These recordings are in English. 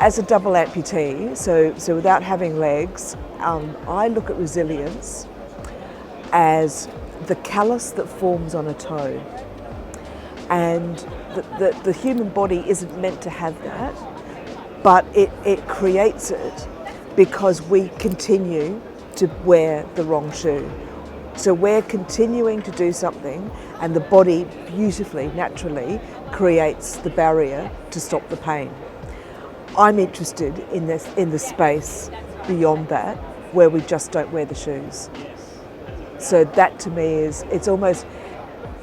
as a double amputee, so without having legs, I look at resilience as the callus that forms on a toe. And the human body isn't meant to have that, but it creates it because we continue to wear the wrong shoe. So we're continuing to do something, and the body beautifully, naturally creates the barrier to stop the pain. I'm interested in the space beyond that, where we just don't wear the shoes. So that to me it's almost,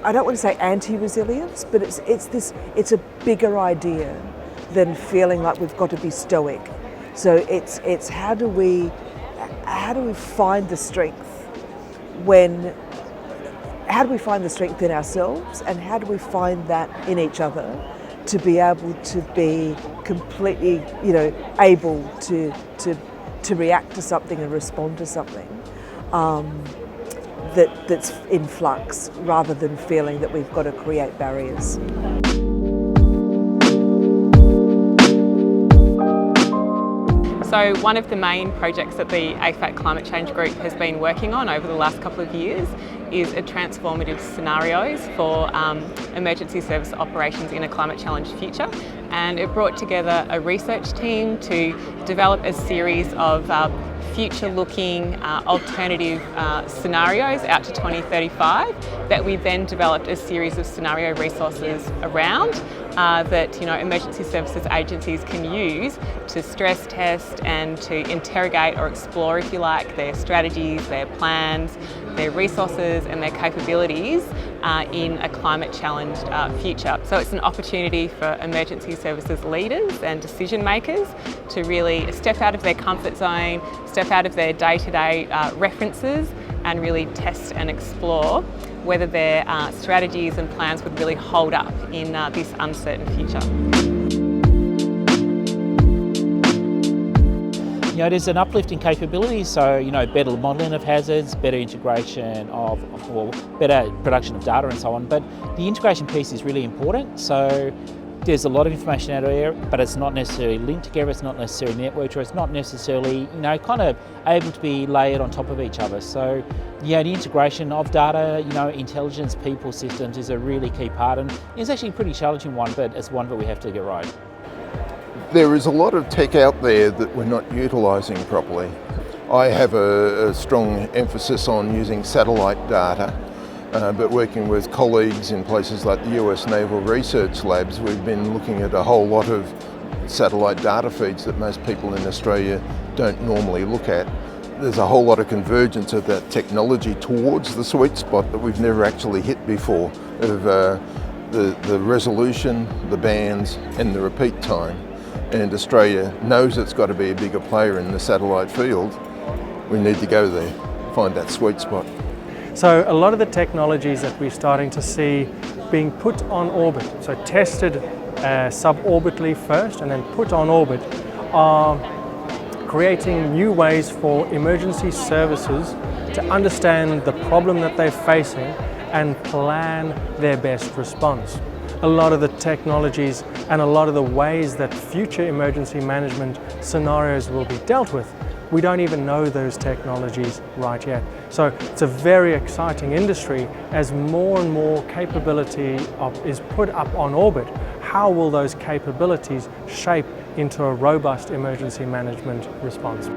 I don't want to say anti-resilience, but it's a bigger idea than feeling like we've got to be stoic. So it's how do we find the strength how do we find the strength in ourselves, and how do we find that in each other to be able to be completely, able to react to something and respond to something that's in flux, rather than feeling that we've got to create barriers. So one of the main projects that the AFAC Climate Change Group has been working on over the last couple of years is a transformative scenarios for emergency service operations in a climate challenged future. And it brought together a research team to develop a series of future-looking alternative scenarios out to 2035 that we then developed a series of scenario resources around that emergency services agencies can use to stress test and to interrogate or explore, if you like, their strategies, their plans, their resources and their capabilities in a climate challenged future. So it's an opportunity for emergency services leaders and decision makers to really step out of their comfort zone, step out of their day-to-day references, and really test and explore whether their strategies and plans would really hold up in this uncertain future. There's an uplift in capability, so better modelling of hazards, better integration better production of data and so on. But the integration piece is really important. So there's a lot of information out there, but it's not necessarily linked together, it's not necessarily networked, or it's not necessarily, kind of able to be layered on top of each other. So, the integration of data, intelligence, people, systems is a really key part, and it's actually a pretty challenging one, but it's one that we have to get right. There is a lot of tech out there that we're not utilising properly. I have a strong emphasis on using satellite data. But working with colleagues in places like the US Naval Research Labs, we've been looking at a whole lot of satellite data feeds that most people in Australia don't normally look at. There's a whole lot of convergence of that technology towards the sweet spot that we've never actually hit before, of the resolution, the bands and the repeat time. And Australia knows it's got to be a bigger player in the satellite field. We need to go there, find that sweet spot. So a lot of the technologies that we're starting to see being put on orbit, so tested suborbitally first and then put on orbit, are creating new ways for emergency services to understand the problem that they're facing and plan their best response. A lot of the technologies and a lot of the ways that future emergency management scenarios will be dealt with, we don't even know those technologies right yet. So it's a very exciting industry as more and more capability is put up on orbit. How will those capabilities shape into a robust emergency management response?